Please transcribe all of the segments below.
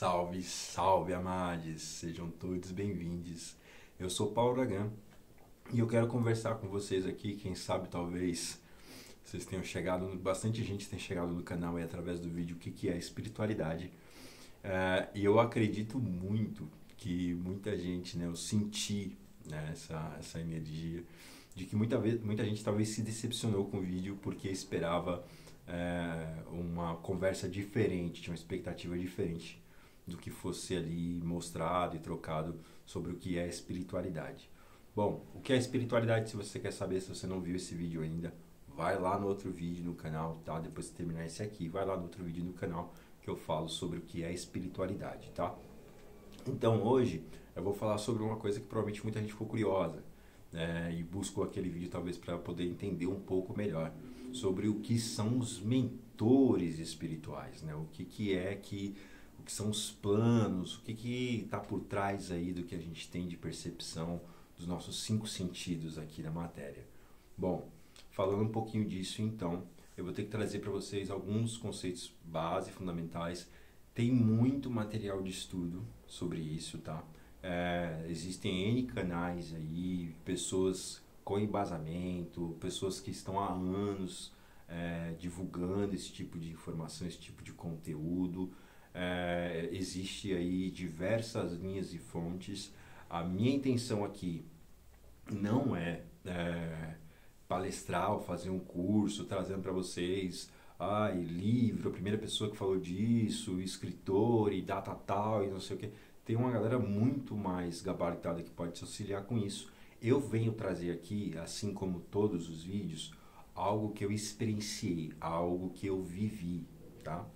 Salve, salve, amades! Sejam todos bem-vindos. Eu sou Paulo Dragan e eu quero conversar com vocês aqui. Quem sabe, talvez, vocês tenham chegado, bastante gente tem chegado no canal aí através do vídeo, o que é espiritualidade. E eu acredito muito que muita gente, né, eu senti, né, essa energia de que muita gente talvez se decepcionou com o vídeo porque esperava uma conversa diferente, tinha uma expectativa diferente do que fosse ali mostrado e trocado sobre o que é espiritualidade. Bom, o que é espiritualidade, se você quer saber, se você não viu esse vídeo ainda, vai lá no outro vídeo no canal, tá? Depois de terminar esse aqui, vai lá no outro vídeo no canal que eu falo sobre o que é espiritualidade, tá? Então hoje eu vou falar sobre uma coisa que provavelmente muita gente ficou curiosa, né? E buscou aquele vídeo talvez para poder entender um pouco melhor sobre o que são os mentores espirituais, né? O que são os planos, o que está por trás aí do que a gente tem de percepção dos nossos 5 sentidos aqui na matéria. Bom, falando um pouquinho disso, então, eu vou ter que trazer para vocês alguns conceitos base, fundamentais. Tem muito material de estudo sobre isso, tá? Existem N canais aí, pessoas com embasamento, pessoas que estão há anos divulgando esse tipo de informação, esse tipo de conteúdo. Existe aí diversas linhas e fontes. A minha intenção aqui não é palestrar ou fazer um curso trazendo para vocês livro, a primeira pessoa que falou disso, escritor e data tal e não sei o que. Tem uma galera muito mais gabaritada que pode te auxiliar com isso. Eu venho trazer aqui, assim como todos os vídeos, algo que eu experienciei, algo que eu vivi, tá?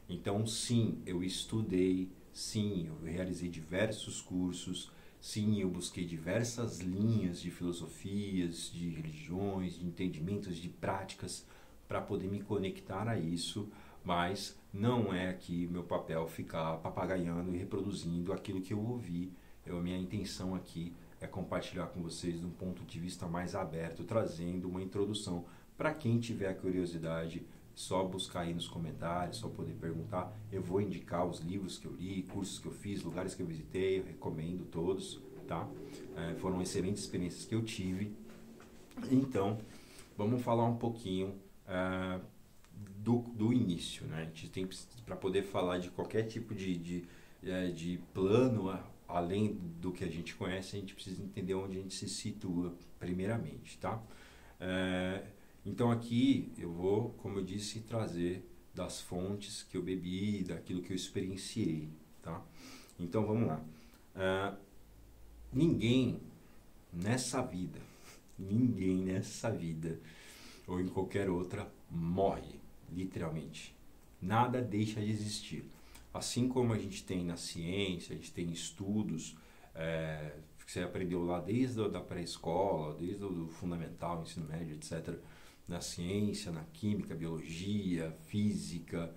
Então, sim, eu estudei, sim, eu realizei diversos cursos, sim, eu busquei diversas linhas de filosofias, de religiões, de entendimentos, de práticas para poder me conectar a isso, mas não é aqui meu papel ficar papagaiando e reproduzindo aquilo que eu ouvi. Minha intenção aqui é compartilhar com vocês de um ponto de vista mais aberto, trazendo uma introdução para quem tiver a curiosidade. Só buscar aí nos comentários, só poder perguntar. Eu vou indicar os livros que eu li, cursos que eu fiz, lugares que eu visitei, eu recomendo todos, tá? Foram excelentes experiências que eu tive. Então, vamos falar um pouquinho do início, né? A gente tem, para poder falar de qualquer tipo de plano, além do que a gente conhece, a gente precisa entender onde a gente se situa primeiramente, tá? Então aqui eu vou, como eu disse, trazer das fontes que eu bebi, daquilo que eu experienciei, tá? Então vamos lá. Ninguém nessa vida, ou em qualquer outra, morre, literalmente. Nada deixa de existir. Assim como a gente tem na ciência, a gente tem estudos que você aprendeu lá desde a pré-escola, desde o fundamental, ensino médio, etc., na ciência, na química, biologia, física,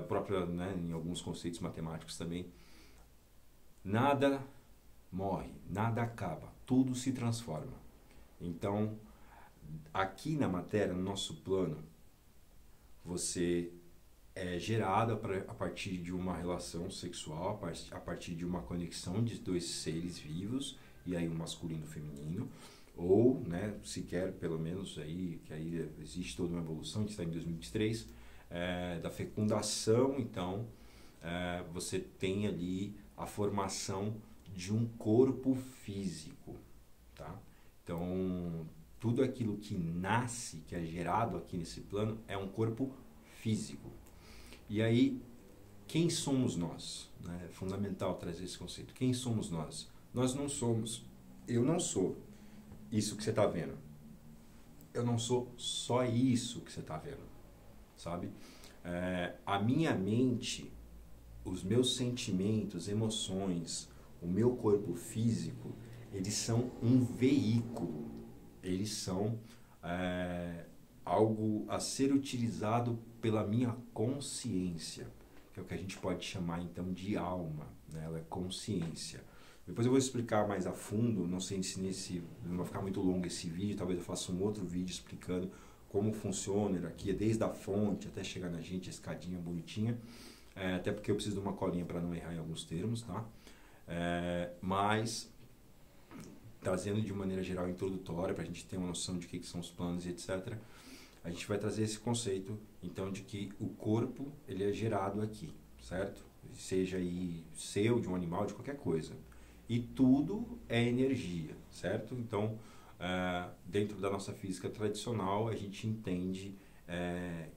própria, né, em alguns conceitos matemáticos também. Nada morre, nada acaba, tudo se transforma. Então, aqui na matéria, no nosso plano, você é gerado a partir de uma relação sexual, a partir de uma conexão de 2 seres vivos, e aí um masculino e um feminino, ou, né, sequer, pelo menos, aí, que aí existe toda uma evolução, a gente está em 2023, da fecundação. Então, você tem ali a formação de um corpo físico, tá? Então, tudo aquilo que nasce, que é gerado aqui nesse plano, é um corpo físico. E aí, quem somos nós? É fundamental trazer esse conceito. Quem somos nós? Nós não somos, eu não sou isso que você está vendo. Eu não sou só isso que você está vendo, sabe? A minha mente, os meus sentimentos, emoções, o meu corpo físico, eles são um veículo. Eles são algo a ser utilizado pela minha consciência, que é o que a gente pode chamar então de alma, né? Ela é consciência. Depois eu vou explicar mais a fundo, não sei se não vai ficar muito longo esse vídeo, talvez eu faça um outro vídeo explicando como funciona aqui, desde a fonte até chegar na gente, a escadinha bonitinha. até porque eu preciso de uma colinha para não errar em alguns termos, tá? Mas, trazendo de maneira geral introdutória, para a gente ter uma noção de o que são os planos e etc., a gente vai trazer esse conceito, então, de que o corpo, ele é gerado aqui, certo? Seja aí seu, de um animal, de qualquer coisa. E tudo é energia, certo? Então, dentro da nossa física tradicional, a gente entende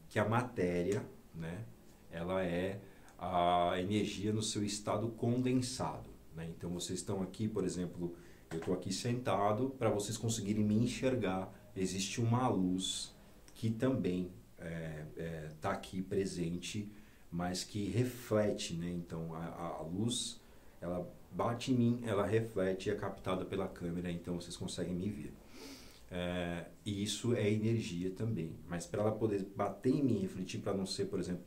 que a matéria, né, ela é a energia no seu estado condensado, né? Então, vocês estão aqui, por exemplo, eu estou aqui sentado, para vocês conseguirem me enxergar, existe uma luz que também está aqui presente, mas que reflete, né? Então, a luz, ela bate em mim, ela reflete e é captada pela câmera, então vocês conseguem me ver. E isso é energia também, mas para ela poder bater em mim e refletir, para não ser, por exemplo,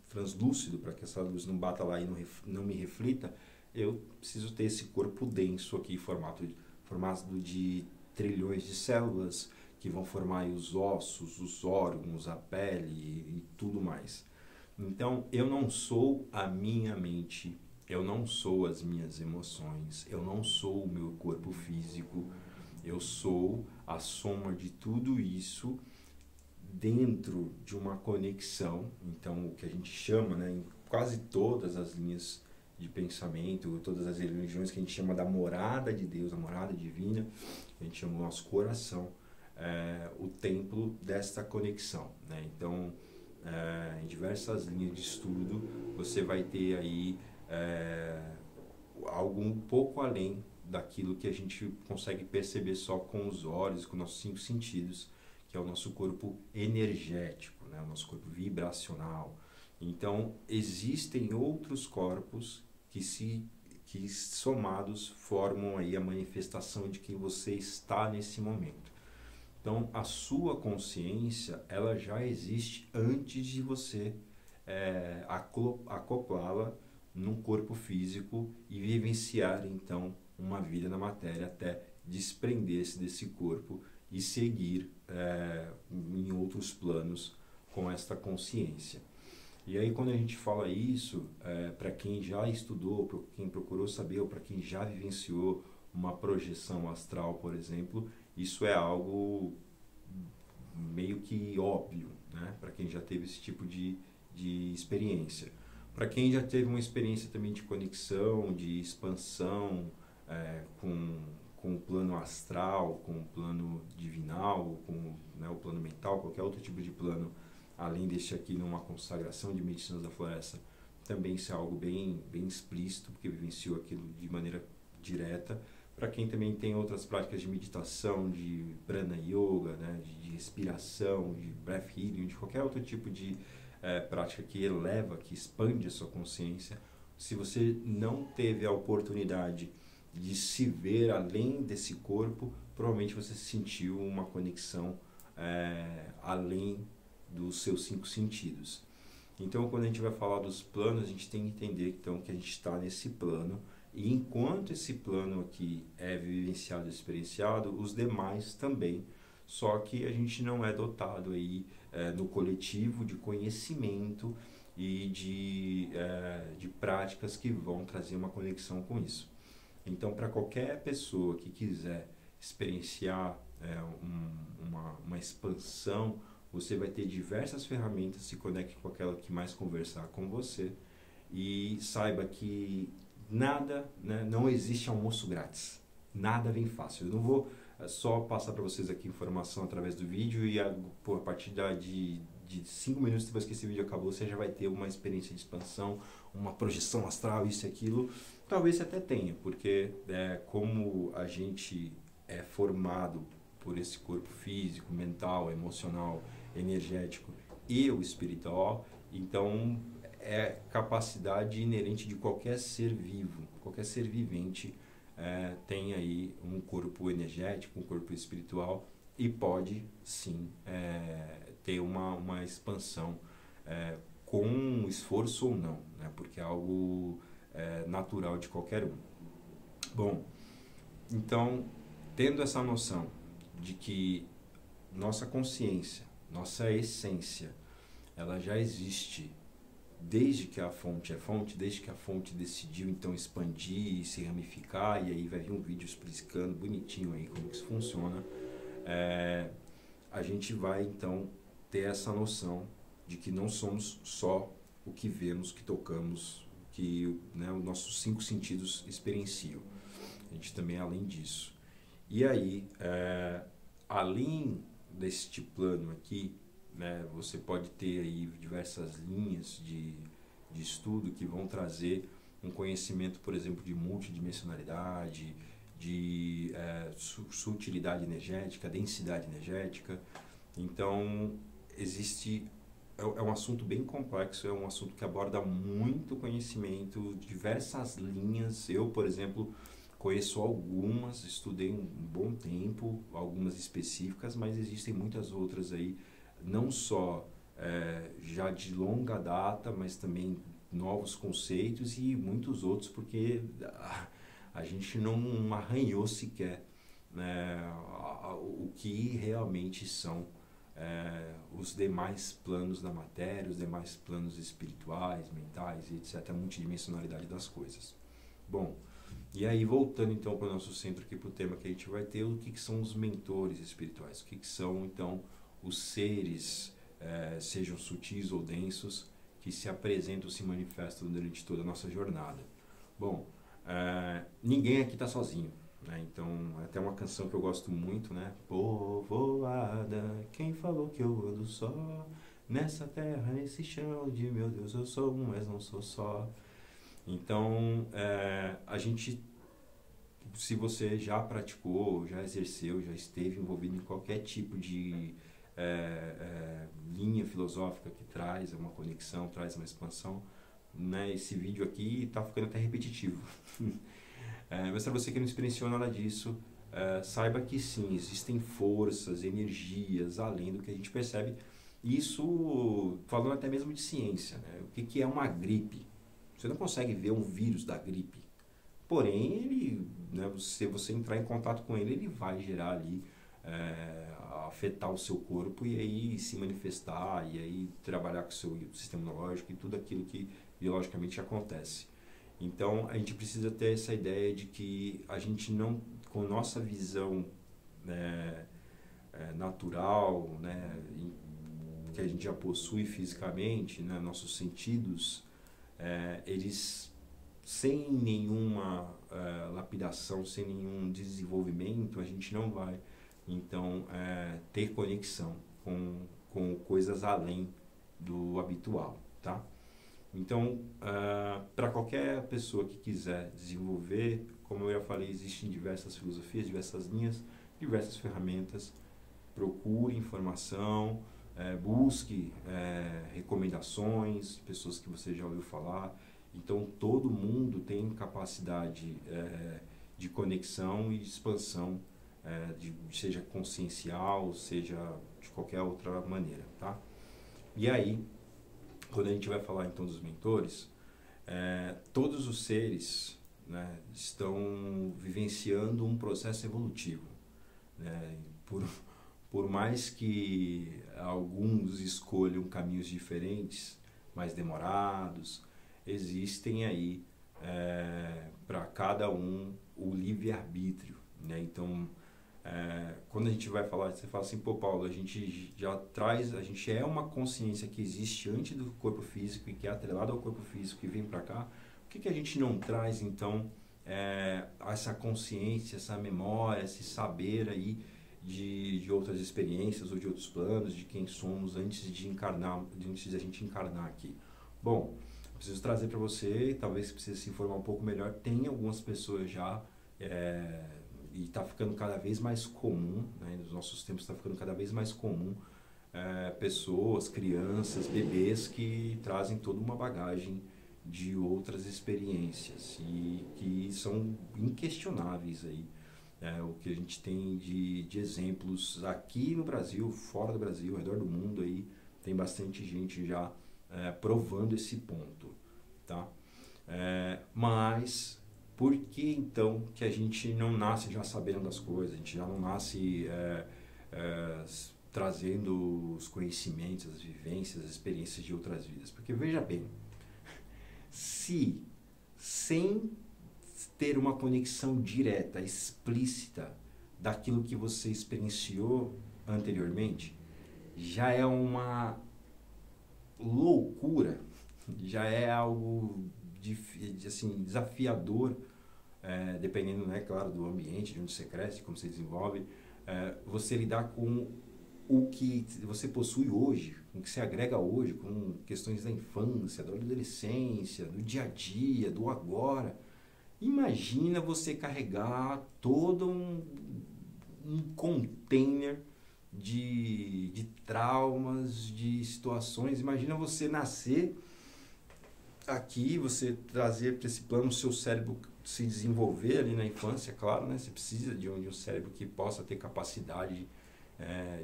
translúcido, para que essa luz não bata lá e não me reflita, eu preciso ter esse corpo denso aqui, formado de trilhões de células, que vão formar aí os ossos, os órgãos, a pele e tudo mais. Então, eu não sou a minha mente, eu não sou as minhas emoções, eu não sou o meu corpo físico, eu sou a soma de tudo isso dentro de uma conexão. Então, o que a gente chama, né, em quase todas as linhas de pensamento, todas as religiões, que a gente chama da morada de Deus, a morada divina, a gente chama o nosso coração, o templo desta conexão, né? Então, em diversas linhas de estudo, você vai ter aí algo um pouco além daquilo que a gente consegue perceber só com os olhos, com nossos 5 sentidos, que é o nosso corpo energético, né? O nosso corpo vibracional. Então, existem outros corpos que somados formam aí a manifestação de quem você está nesse momento. Então, a sua consciência, ela já existe antes de você acoplá-la num corpo físico e vivenciar, então, uma vida na matéria até desprender-se desse corpo e seguir em outros planos com esta consciência. E aí, quando a gente fala isso, para quem já estudou, para quem procurou saber, ou para quem já vivenciou uma projeção astral, por exemplo, isso é algo meio que óbvio, né? Para quem já teve esse tipo de experiência. Para quem já teve uma experiência também de conexão, de expansão com o plano astral, com o plano divinal, com, né, o plano mental, qualquer outro tipo de plano, além deste aqui numa consagração de medicinas da floresta, também isso é algo bem explícito, porque vivenciou aquilo de maneira direta. Para quem também tem outras práticas de meditação, de prana yoga, né, de respiração, de breath healing, de qualquer outro tipo de prática que eleva, que expande a sua consciência, se você não teve a oportunidade de se ver além desse corpo, provavelmente você sentiu uma conexão além dos seus 5 sentidos. Então, quando a gente vai falar dos planos, a gente tem que entender então, que a gente está nesse plano, e enquanto esse plano aqui é vivenciado e experienciado, os demais também, só que a gente não é dotado aí no coletivo de conhecimento e de práticas que vão trazer uma conexão com isso. Então, para qualquer pessoa que quiser experienciar uma expansão, você vai ter diversas ferramentas, se conecte com aquela que mais conversar com você e saiba que nada, né, não existe almoço grátis, nada vem fácil. Eu não vou só passar para vocês aqui informação através do vídeo e a partir de 5 minutos depois que esse vídeo acabou, você já vai ter uma experiência de expansão, uma projeção astral, isso e aquilo. Talvez você até tenha, porque como a gente é formado por esse corpo físico, mental, emocional, energético e o espiritual, então é capacidade inerente de qualquer ser vivo, qualquer ser vivente tem aí um corpo energético, um corpo espiritual e pode sim ter uma expansão com esforço ou não, né? Porque é algo natural de qualquer um. Bom, então, tendo essa noção de que nossa consciência, nossa essência, ela já existe desde que a fonte é fonte, desde que a fonte decidiu então expandir e se ramificar, e aí vai vir um vídeo explicando bonitinho aí como que isso funciona, a gente vai então ter essa noção de que não somos só o que vemos, que tocamos, que, né, os nossos 5 sentidos experienciam. A gente também é além disso. E aí, além deste plano aqui, né, você pode ter aí diversas linhas de estudo que vão trazer um conhecimento, por exemplo, de multidimensionalidade, de sutilidade energética, densidade energética. Então, é um assunto bem complexo, é um assunto que aborda muito conhecimento, diversas linhas. Eu, por exemplo, conheço algumas, estudei um bom tempo, algumas específicas, mas existem muitas outras aí, não só já de longa data, mas também novos conceitos e muitos outros, porque a gente não arranhou sequer, né, o que realmente são os demais planos da matéria, os demais planos espirituais, mentais e etc., a multidimensionalidade das coisas. Bom, e aí voltando então para o nosso centro aqui, para o tema que a gente vai ter, o que são os mentores espirituais, o que são então os seres, sejam sutis ou densos, que se apresentam, se manifestam durante toda a nossa jornada. Bom, ninguém aqui está sozinho, né? Então, é até uma canção que eu gosto muito, né? Povoada, quem falou que eu ando só? Nessa terra, nesse chão de meu Deus, eu sou um, mas não sou só. Então, a gente, se você já praticou, já exerceu, já esteve envolvido em qualquer tipo de linha filosófica que traz uma conexão, traz uma expansão, né? Esse vídeo aqui está ficando até repetitivo. Mas para você que não experienciou nada disso, saiba que sim, existem forças, energias além do que a gente percebe. Isso falando até mesmo de ciência, né? O que é uma gripe? Você não consegue ver um vírus da gripe. Porém, ele, né, se você entrar em contato com ele, ele vai gerar ali, afetar o seu corpo e aí se manifestar, e aí trabalhar com o seu sistema imunológico e tudo aquilo que biologicamente acontece. Então, a gente precisa ter essa ideia de que a gente não, com nossa visão, né, natural, né, que a gente já possui fisicamente, né, nossos sentidos, eles, sem nenhuma lapidação, sem nenhum desenvolvimento, a gente não vai, então, ter conexão com coisas além do habitual, tá? Então, para qualquer pessoa que quiser desenvolver, como eu já falei, existem diversas filosofias, diversas linhas, diversas ferramentas. Procure informação, busque recomendações, pessoas que você já ouviu falar. Então, todo mundo tem capacidade de conexão e de expansão, seja consciencial, seja de qualquer outra maneira, tá? E aí, quando a gente vai falar então dos mentores, todos os seres, né, estão vivenciando um processo evolutivo, né? Por mais que alguns escolham caminhos diferentes, mais demorados, existem aí para cada um o livre-arbítrio, né? Então, quando a gente vai falar, você fala assim, pô, Paulo, a gente já traz, a gente é uma consciência que existe antes do corpo físico e que é atrelada ao corpo físico e vem para cá, o que a gente não traz, então, essa consciência, essa memória, esse saber aí de outras experiências ou de outros planos, de quem somos antes de encarnar, antes de a gente encarnar aqui? Bom, preciso trazer para você, talvez você precise se informar um pouco melhor, tem algumas pessoas já, e está ficando cada vez mais comum, né? Nos nossos tempos está ficando cada vez mais comum, pessoas, crianças, bebês que trazem toda uma bagagem de outras experiências e que são inquestionáveis aí. O que a gente tem de exemplos aqui no Brasil, fora do Brasil, ao redor do mundo aí, tem bastante gente já provando esse ponto, tá? Mas por que então que a gente não nasce já sabendo das coisas, a gente já não nasce trazendo os conhecimentos, as vivências, as experiências de outras vidas? Porque veja bem, se, sem ter uma conexão direta, explícita, daquilo que você experienciou anteriormente, já é uma loucura, já é algo assim, desafiador, dependendo, né, claro, do ambiente, de onde você cresce, de como você desenvolve, você lidar com o que você possui hoje, com o que você agrega hoje, com questões da infância, da adolescência, do dia a dia, do agora. Imagina você carregar todo um container de traumas, de situações. Imagina você nascer aqui, você trazer para esse plano o seu cérebro se desenvolver ali na infância, claro, né? Você precisa de um cérebro que possa ter capacidade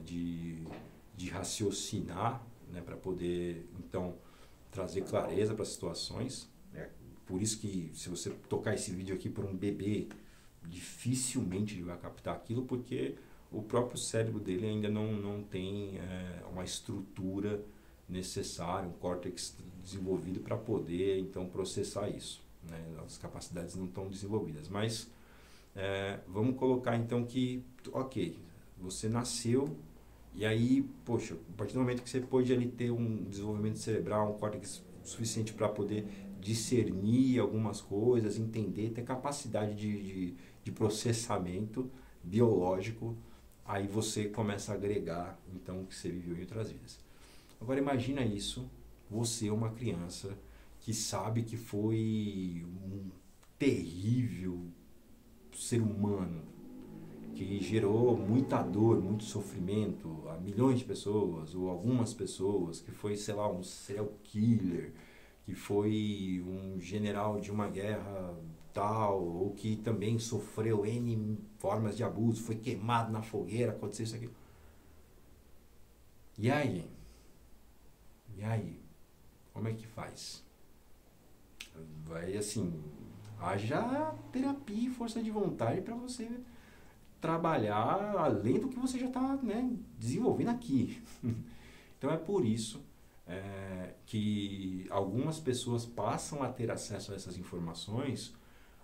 de raciocinar, né? Para poder, então, trazer clareza para as situações. Por isso que se você tocar esse vídeo aqui para um bebê, dificilmente ele vai captar aquilo, porque o próprio cérebro dele ainda não tem uma estrutura necessária, um córtex desenvolvido para poder então processar isso, né? As capacidades não estão desenvolvidas, mas vamos colocar então que, ok, você nasceu e aí, poxa, a partir do momento que você pôde ali ter um desenvolvimento cerebral, um córtex suficiente para poder discernir algumas coisas, entender, ter capacidade de processamento biológico, aí você começa a agregar então o que você viveu em outras vidas. Agora imagina isso, você é uma criança que sabe que foi um terrível ser humano, que gerou muita dor, muito sofrimento a milhões de pessoas, ou algumas pessoas, que foi, sei lá, um serial killer, que foi um general de uma guerra tal, ou que também sofreu N formas de abuso, foi queimado na fogueira, aconteceu isso aqui. E aí? E aí? Como é que faz? Vai assim, haja terapia e força de vontade para você trabalhar além do que você já está, né, desenvolvendo aqui. Então é por isso que algumas pessoas passam a ter acesso a essas informações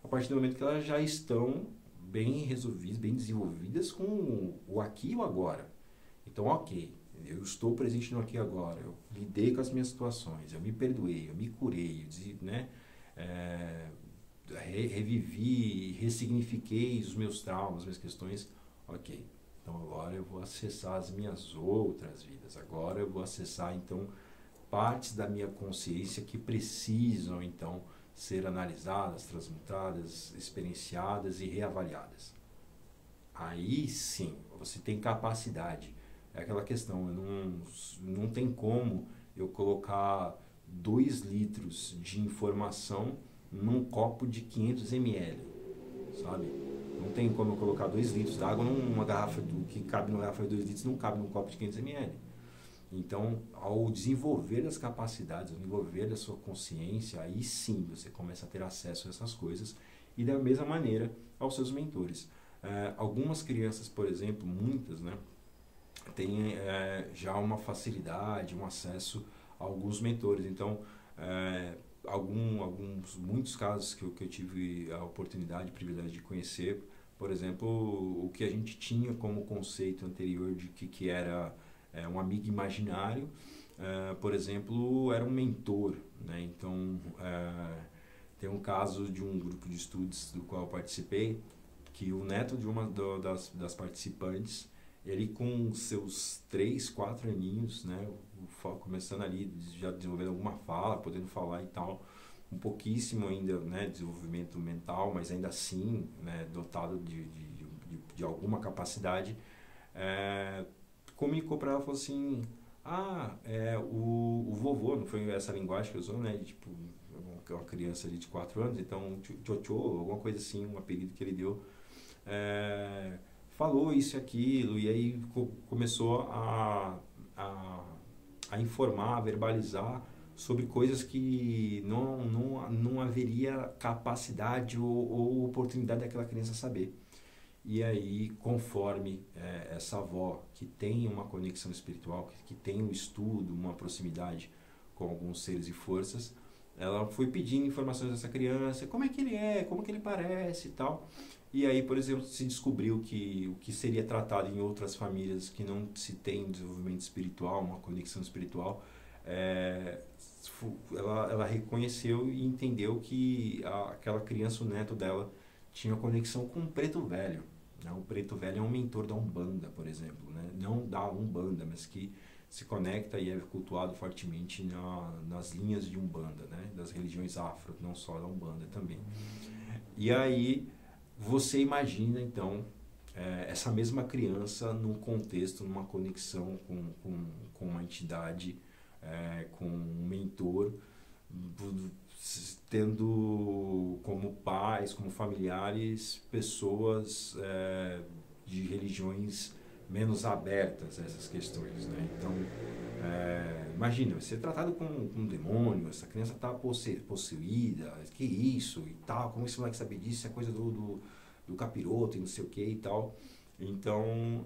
a partir do momento que elas já estão bem resolvidas, bem desenvolvidas com o aqui e o agora. Então, ok, eu estou presente no aqui e agora, eu lidei com as minhas situações, eu me perdoei, eu me curei, né? Revivi, ressignifiquei os meus traumas, as minhas questões, ok. Então agora eu vou acessar as minhas outras vidas, agora eu vou acessar então partes da minha consciência que precisam então ser analisadas, transmutadas, experienciadas e reavaliadas. Aí sim, você tem capacidade. É aquela questão, não tem como eu colocar 2 litros de informação num copo de 500 ml, sabe? Não tem como eu colocar 2 litros d'água numa garrafa, que cabe numa garrafa de 2 litros, não cabe num copo de 500 ml. Então, ao desenvolver as capacidades, ao desenvolver a sua consciência, aí sim você começa a ter acesso a essas coisas, e da mesma maneira aos seus mentores. Algumas crianças, por exemplo, muitas, né, têm já uma facilidade, um acesso a alguns mentores. Então, muitos casos que eu tive a oportunidade, o privilégio de conhecer, por exemplo, o que a gente tinha como conceito anterior de que era um amigo imaginário, por exemplo, era um mentor, né? Então, tem um caso de um grupo de estudos do qual eu participei, que o neto de uma das participantes, ele com seus 3, 4 aninhos, né, começando ali, já desenvolvendo alguma fala, podendo falar e tal, um pouquíssimo ainda, né, desenvolvimento mental, mas ainda assim, né, dotado de alguma capacidade, comunicou para ela, falou assim, o vovô, não foi essa linguagem que usou, né, de, tipo, uma criança ali de 4 anos, então, tchotchô, alguma coisa assim, um apelido que ele deu, falou isso e aquilo, e aí começou a informar, a verbalizar sobre coisas que não haveria capacidade ou oportunidade daquela criança saber. E aí, conforme essa avó que tem uma conexão espiritual, que tem um estudo, uma proximidade com alguns seres e forças, ela foi pedindo informações dessa criança, como é que ele é, como que ele parece e tal. E aí, por exemplo, se descobriu que o que seria tratado em outras famílias que não se tem desenvolvimento espiritual, uma conexão espiritual, é, ela reconheceu e entendeu que aquela criança, o neto dela, tinha conexão com o preto velho. Né? O preto velho é um mentor da Umbanda, por exemplo. Né? Não da Umbanda, mas que se conecta e é cultuado fortemente nas linhas de Umbanda, né? Das religiões afro, não só da Umbanda também. E aí você imagina, então, essa mesma criança num contexto, numa conexão com uma entidade, com um mentor, tendo como pais, como familiares, pessoas de religiões menos abertas a essas questões, né? Então, imagina, você é tratado com um demônio, essa criança está possuída, que isso e tal, como esse moleque sabe disso, é coisa do capiroto e não sei o que e tal. Então,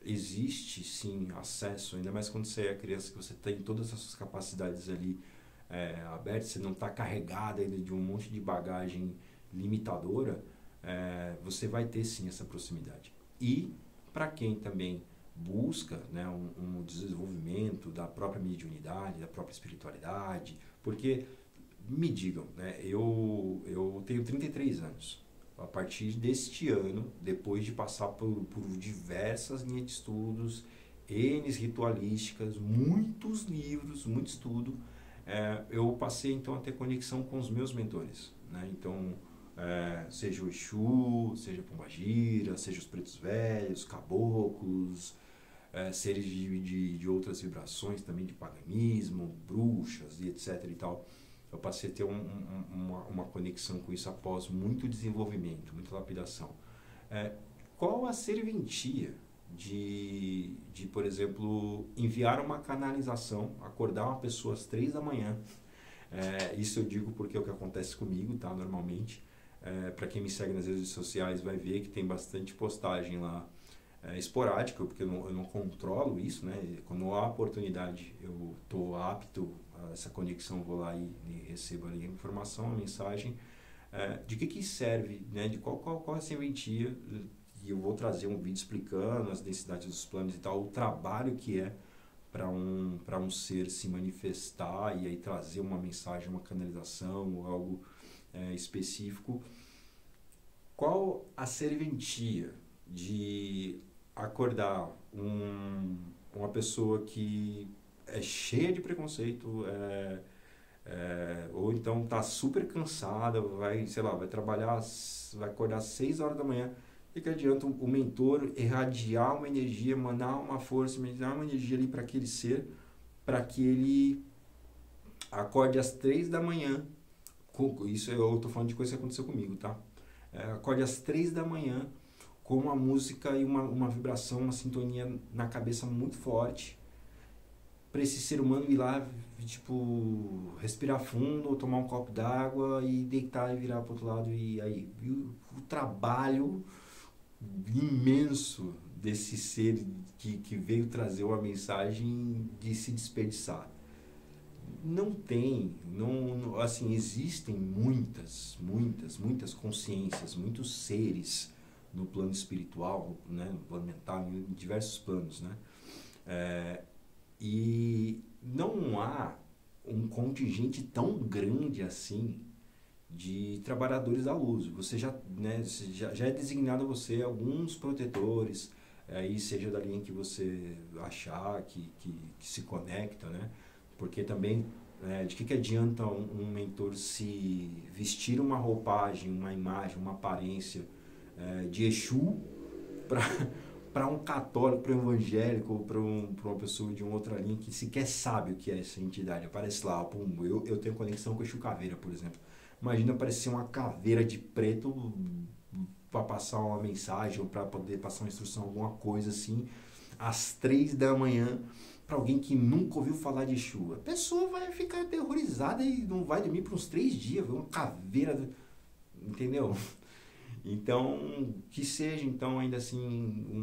existe sim acesso, ainda mais quando você é criança, que você tem todas as suas capacidades ali abertas, você não está carregado ainda de um monte de bagagem limitadora, você vai ter sim essa proximidade. E para quem também busca, né, um desenvolvimento da própria mediunidade, da própria espiritualidade, porque, me digam, né, eu tenho 33 anos. A partir deste ano, depois de passar por diversas linhas de estudos, N ritualísticas, muitos livros, muito estudo, eu passei então a ter conexão com os meus mentores. Né? Então, seja o Exu, seja a Pombagira, seja os pretos velhos, caboclos, seres de outras vibrações também, de paganismo, bruxas e etc e tal. Eu passei a ter uma conexão com isso após muito desenvolvimento, muita lapidação. Qual a serventia de, por exemplo, enviar uma canalização, acordar uma pessoa às 3 da manhã? Isso eu digo porque é o que acontece comigo, tá? Normalmente. Para quem me segue nas redes sociais vai ver que tem bastante postagem lá esporádica, porque eu não controlo isso, né? Quando há oportunidade, eu estou apto a essa conexão, vou lá e recebo ali a informação, a mensagem, de que serve, né? De qual é a serventia, e eu vou trazer um vídeo explicando as densidades dos planos e tal, o trabalho que é para um ser se manifestar e aí trazer uma mensagem, uma canalização ou algo específico. Qual a serventia de acordar uma pessoa que é cheia de preconceito, ou então está super cansada, vai trabalhar, vai acordar às 6 horas da manhã, e que adianta o mentor irradiar uma energia, mandar uma força, mandar uma energia ali para aquele ser, para que ele acorde às 3 da manhã. Isso eu estou falando de coisa que aconteceu comigo, tá? Acorde às 3 da manhã com uma música e uma vibração, uma sintonia na cabeça muito forte, para esse ser humano ir lá, tipo, respirar fundo, ou tomar um copo d'água e deitar e virar para o outro lado. E aí, o trabalho imenso desse ser que veio trazer uma mensagem de se desperdiçar. Não tem, assim, existem muitas consciências, muitos seres no plano espiritual, né, no plano mental, em diversos planos, né? E não há um contingente tão grande assim de trabalhadores da luz. Você já é designado a você alguns protetores, aí seja da linha que você achar que se conecta, né? Porque também, de que adianta um mentor se vestir uma roupagem, uma imagem, uma aparência de Exu para um católico, para um evangélico, ou para uma pessoa de uma outra linha que sequer sabe o que é essa entidade. Aparece lá, eu tenho conexão com o Exu Caveira, por exemplo. Imagina aparecer uma caveira de preto para passar uma mensagem ou para poder passar uma instrução, alguma coisa assim, às 3 da manhã, para alguém que nunca ouviu falar de Exu. A pessoa vai ficar aterrorizada e não vai dormir por uns 3 dias, ver uma caveira, entendeu? Então, que seja então ainda assim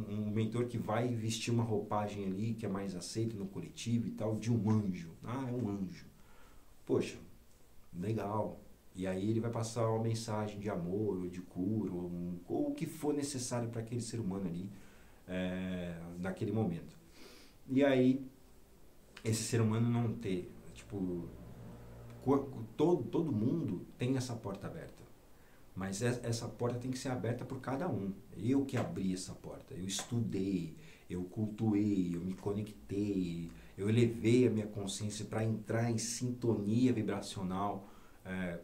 um mentor que vai vestir uma roupagem ali que é mais aceita no coletivo e tal, de um anjo. É um anjo. Poxa, legal. E aí ele vai passar uma mensagem de amor, ou de cura, ou o que for necessário para aquele ser humano ali, naquele momento. E aí, esse ser humano não ter, tipo, todo mundo tem essa porta aberta. Mas essa porta tem que ser aberta por cada um. Eu que abri essa porta. Eu estudei, eu cultuei, eu me conectei, eu elevei a minha consciência para entrar em sintonia vibracional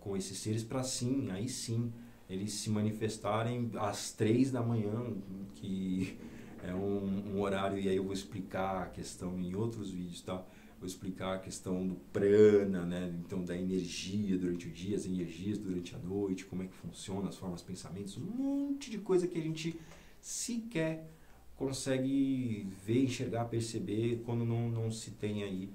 com esses seres, para sim, aí sim, eles se manifestarem às 3 da manhã, que é um horário, e aí eu vou explicar a questão em outros vídeos, tá? Vou explicar a questão do prana, né? Então, da energia durante o dia, as energias durante a noite, como é que funciona, as formas, pensamentos, um monte de coisa que a gente sequer consegue ver, enxergar, perceber quando não se tem aí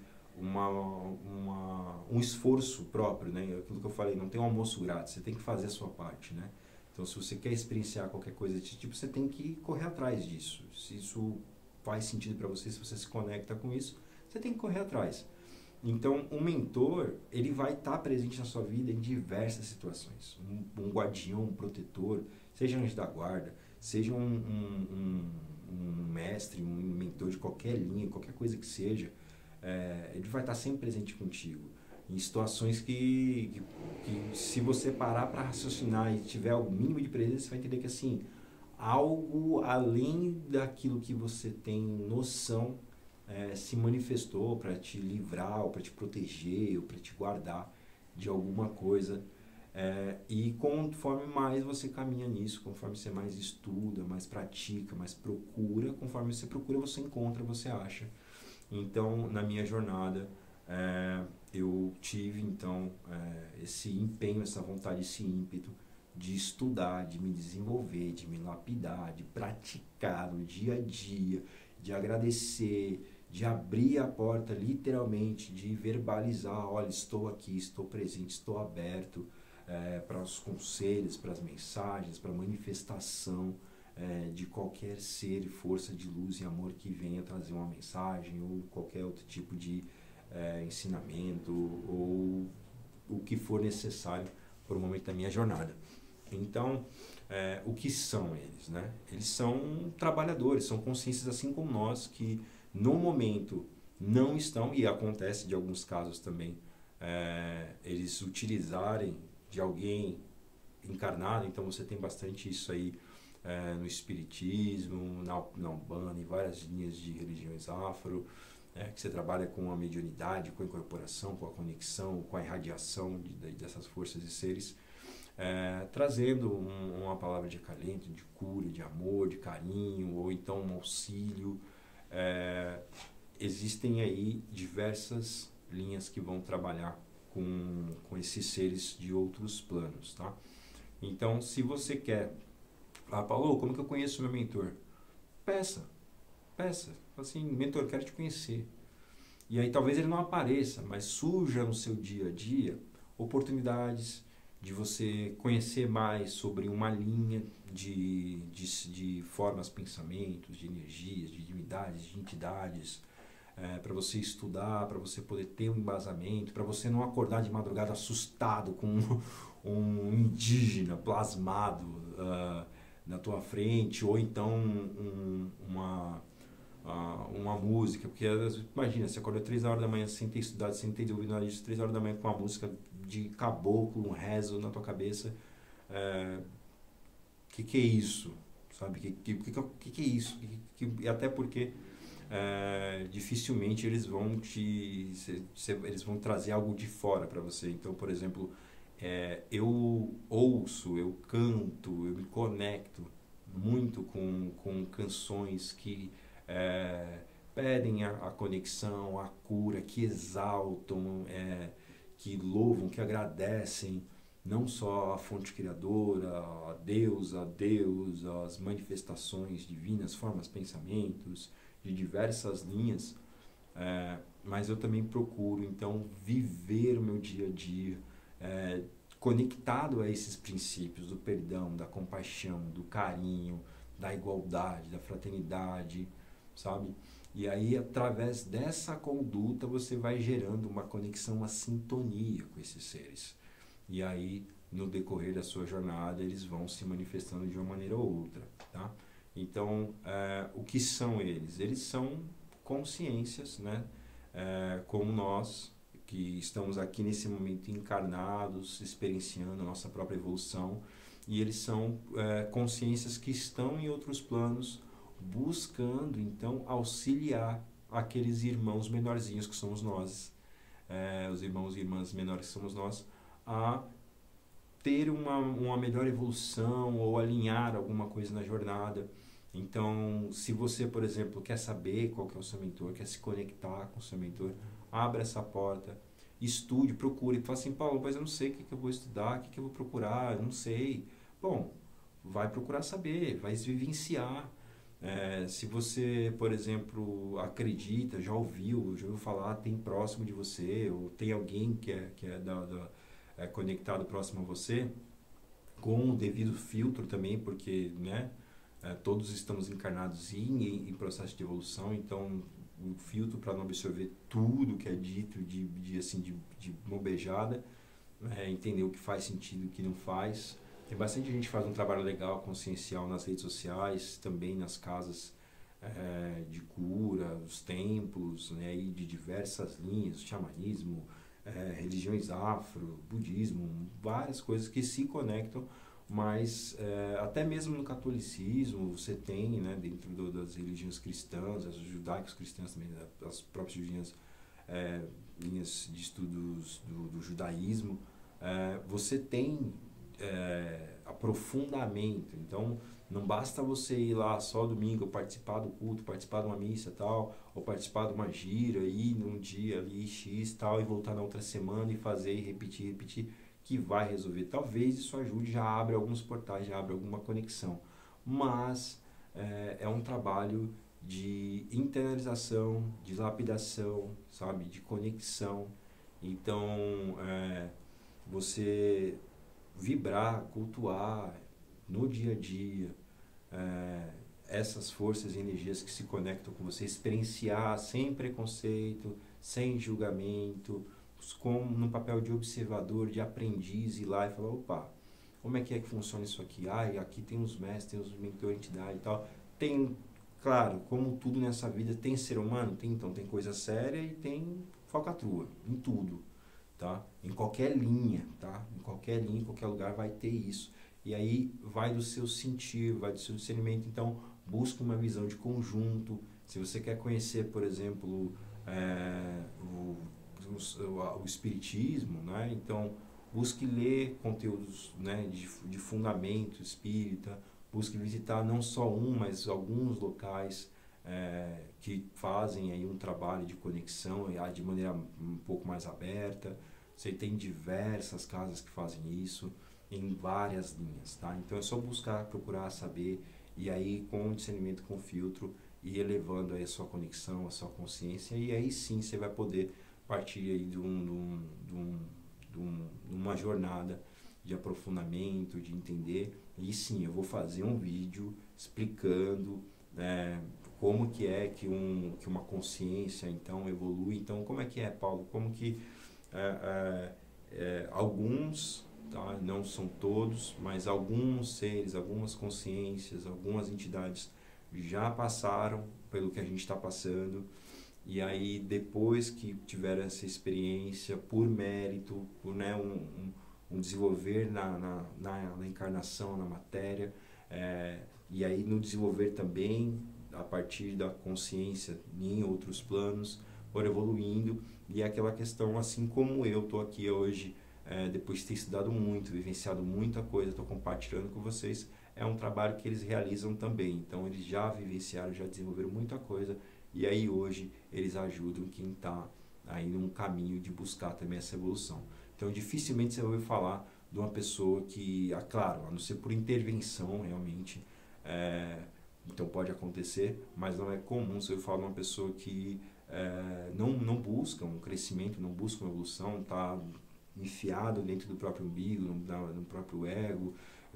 um esforço próprio, né? Aquilo que eu falei, não tem um almoço grátis, você tem que fazer a sua parte, né? Então, se você quer experienciar qualquer coisa desse tipo, você tem que correr atrás disso. Se isso faz sentido para você, se você se conecta com isso, você tem que correr atrás. Então, um mentor, ele vai estar presente na sua vida em diversas situações. Um guardião, um protetor, seja anjo da guarda, seja um mestre, um mentor de qualquer linha, qualquer coisa que seja, ele vai estar sempre presente contigo. Em situações que se você parar para raciocinar e tiver o mínimo de presença, você vai entender que assim, algo além daquilo que você tem noção se manifestou para te livrar, ou para te proteger, ou para te guardar de alguma coisa. E conforme mais você caminha nisso, conforme você mais estuda, mais pratica, mais procura, conforme você procura, você encontra, você acha. Então, na minha jornada, eu tive então esse empenho, essa vontade, esse ímpeto de estudar, de me desenvolver, de me lapidar, de praticar no dia a dia, de agradecer, de abrir a porta literalmente, de verbalizar, olha, estou aqui, estou presente, estou aberto para os conselhos, para as mensagens, para a manifestação de qualquer ser e força de luz e amor que venha trazer uma mensagem ou qualquer outro tipo de ensinamento ou o que for necessário para o momento da minha jornada. Então, o que são eles, né? Eles são trabalhadores, são consciências assim como nós, que no momento não estão, e acontece de alguns casos também, eles utilizarem de alguém encarnado. Então você tem bastante isso aí no espiritismo, na Umbanda, em várias linhas de religiões afro, que você trabalha com a mediunidade, com a incorporação, com a conexão, com a irradiação dessas forças e seres, trazendo uma palavra de acalento, de cura, de amor, de carinho, ou então um auxílio. Existem aí diversas linhas que vão trabalhar com esses seres de outros planos, tá? Então, se você quer... Paulo, como que eu conheço o meu mentor? Peça. Assim, mentor, eu quero te conhecer. E aí talvez ele não apareça, mas surja no seu dia a dia oportunidades de você conhecer mais sobre uma linha de formas, pensamentos, de energias, de divindades, de entidades, para você estudar, para você poder ter um embasamento, para você não acordar de madrugada assustado com um indígena plasmado na tua frente, ou então uma música, porque imagina, você acorda 3 horas da manhã sem ter estudado, sem ter ouvido nada disso, 3 horas da manhã com uma música de caboclo, um rezo na tua cabeça, que é isso? Sabe? Que é isso? E até porque dificilmente eles vão eles vão trazer algo de fora para você. Então, por exemplo, eu ouço, eu canto, eu me conecto muito com canções que pedem a conexão, a cura, que exaltam, que louvam, que agradecem não só a fonte criadora, a Deus, as manifestações divinas, formas, pensamentos de diversas linhas, mas eu também procuro então viver o meu dia a dia conectado a esses princípios do perdão, da compaixão, do carinho, da igualdade, da fraternidade, sabe? E aí, através dessa conduta, você vai gerando uma conexão, uma sintonia com esses seres. e aí no decorrer da sua jornada eles vão se manifestando de uma maneira ou outra, tá? Então, o que são eles? Eles são consciências, né? Como nós, que estamos aqui nesse momento encarnados, experienciando a nossa própria evolução, e eles são consciências que estão em outros planos, buscando, então, auxiliar aqueles irmãos menorzinhos que somos nós, os irmãos e irmãs menores que somos nós, a ter uma melhor evolução ou alinhar alguma coisa na jornada. Então, se você, por exemplo, quer saber qual que é o seu mentor, quer se conectar com o seu mentor, abra essa porta, estude, procure. Fala assim, Paulo, mas eu não sei o que eu vou estudar, o que eu vou procurar, eu não sei. Bom, vai procurar saber, vai vivenciar. Se você, por exemplo, acredita, já ouviu falar, tem próximo de você, ou tem alguém que é conectado próximo a você, com o devido filtro também, porque, né, todos estamos encarnados em processo de evolução, então o filtro para não absorver tudo que é dito de mobejada, entender o que faz sentido e o que não faz. Tem bastante gente que faz um trabalho legal, consciencial nas redes sociais, também nas casas de cura, os templos, né, e de diversas linhas, xamanismo, religiões afro, budismo, várias coisas que se conectam, mas até mesmo no catolicismo você tem, né, dentro das religiões cristãs, as judaicos cristãs também, as próprias linhas de estudos do judaísmo, você tem aprofundamento. Então não basta você ir lá só domingo, participar do culto, participar de uma missa tal, ou participar de uma gira, ir num dia ali X tal, e voltar na outra semana e fazer e repetir, que vai resolver. Talvez isso ajude, já abre alguns portais, já abre alguma conexão. Mas é um trabalho de internalização, de lapidação, sabe, de conexão. Então, você vibrar, cultuar no dia a dia essas forças e energias que se conectam com você, experienciar sem preconceito, sem julgamento, no papel de observador, de aprendiz, ir lá e falar, opa, como é que funciona isso aqui? Aqui tem os mestres, tem os mentores, entidade e tal. Tem, claro, como tudo nessa vida, tem ser humano? Então tem coisa séria e tem falcatrua, em tudo. Tá? Em qualquer linha, tá? Em qualquer linha, em qualquer lugar vai ter isso. E aí vai do seu sentir, vai do seu discernimento. Então, busca uma visão de conjunto. Se você quer conhecer, por exemplo, o espiritismo, né? Então, busque ler conteúdos, né, de fundamento espírita. Busque visitar não só mas alguns locais que fazem aí um trabalho de conexão de maneira um pouco mais aberta. Você tem diversas casas que fazem isso em várias linhas, tá? Então é só buscar, procurar saber, e aí com o discernimento, com o filtro, ir elevando aí a sua conexão, a sua consciência, e aí sim você vai poder partir aí de uma jornada de aprofundamento, de entender. E sim, eu vou fazer um vídeo explicando como que é que uma consciência então evolui. Então, como é que é, Paulo? Como que alguns, tá? Não são todos, mas alguns seres, algumas consciências, algumas entidades já passaram pelo que a gente está passando, e aí depois que tiveram essa experiência por mérito, por, né, um desenvolver na encarnação, na matéria, e aí no desenvolver também a partir da consciência em outros planos, foram evoluindo. E é aquela questão, assim como eu estou aqui hoje, depois de ter estudado muito, vivenciado muita coisa, estou compartilhando com vocês, é um trabalho que eles realizam também. Então eles já vivenciaram, já desenvolveram muita coisa, e aí hoje eles ajudam quem está aí num caminho de buscar também essa evolução. Então dificilmente você vai ouvir falar de uma pessoa que, claro, a não ser por intervenção realmente, então pode acontecer, mas não é comum você ouvir falar de uma pessoa que não busca um crescimento, não busca uma evolução, está enfiado dentro do próprio umbigo, no próprio ego,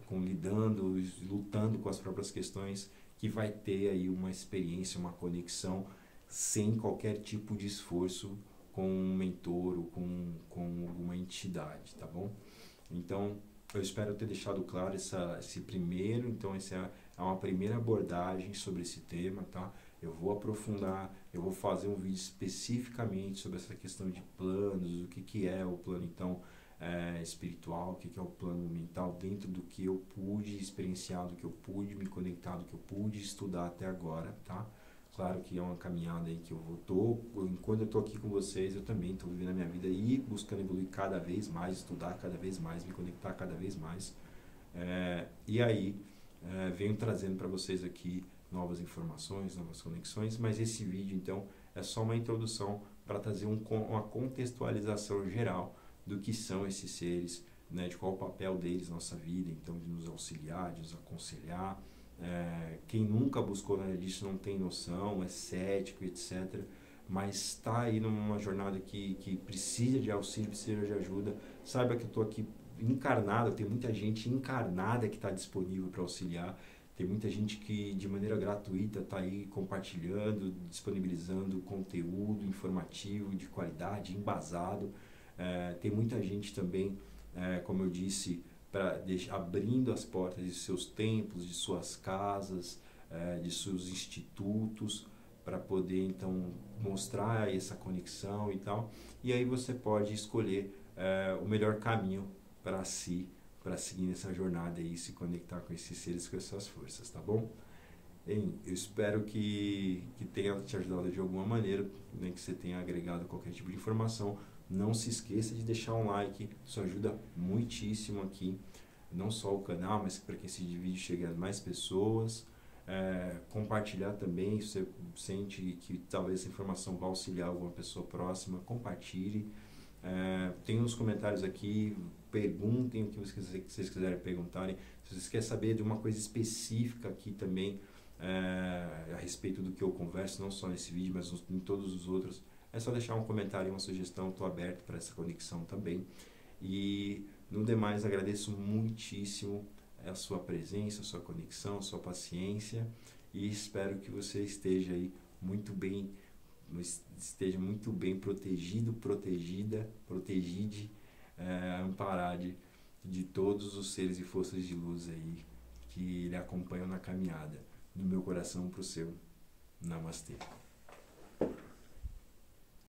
lutando com as próprias questões, que vai ter aí uma experiência, uma conexão sem qualquer tipo de esforço com um mentor ou com alguma entidade, tá bom? Então, eu espero ter deixado claro esse primeiro, então essa é uma primeira abordagem sobre esse tema, tá? Eu vou aprofundar, eu vou fazer um vídeo especificamente sobre essa questão de planos, o que é o plano, então, espiritual, o que é o plano mental, dentro do que eu pude experienciar, do que eu pude me conectar, do que eu pude estudar até agora, tá? Claro que é uma caminhada aí que enquanto eu tô aqui com vocês, eu também estou vivendo a minha vida e buscando evoluir cada vez mais, estudar cada vez mais, me conectar cada vez mais. E aí, venho trazendo para vocês aqui novas informações, novas conexões, mas esse vídeo, então, é só uma introdução para trazer uma contextualização geral do que são esses seres, né, de qual o papel deles na nossa vida, então, de nos auxiliar, de nos aconselhar. Quem nunca buscou nada disso não tem noção, é cético, etc. Mas está aí numa jornada que precisa de auxílio, precisa de ajuda. Saiba que eu estou aqui encarnado, tem muita gente encarnada que está disponível para auxiliar. Tem muita gente que de maneira gratuita está aí compartilhando, disponibilizando conteúdo informativo, de qualidade, embasado. Tem muita gente também, como eu disse, abrindo as portas de seus templos, de suas casas, de seus institutos, para poder então mostrar essa conexão e tal. E aí você pode escolher o melhor caminho para si, para seguir nessa jornada e se conectar com esses seres, com essas forças, tá bom? Eu espero que tenha te ajudado de alguma maneira, né, que você tenha agregado qualquer tipo de informação. Não se esqueça de deixar um like, isso ajuda muitíssimo aqui, não só o canal, mas para que esse vídeo chegue a mais pessoas. Compartilhar também, se você sente que talvez essa informação vá auxiliar alguma pessoa próxima, compartilhe. Tem uns comentários aqui, perguntem o que vocês quiserem perguntarem. Se vocês querem saber de uma coisa específica aqui também, a respeito do que eu converso, não só nesse vídeo, mas em todos os outros, é só deixar um comentário e uma sugestão. Estou aberto para essa conexão também. E no demais, agradeço muitíssimo a sua presença, a sua conexão, a sua paciência, e espero que você esteja aí muito bem protegido, protegida, amparado de todos os seres e forças de luz aí que lhe acompanham na caminhada, do meu coração para o seu. Namastê.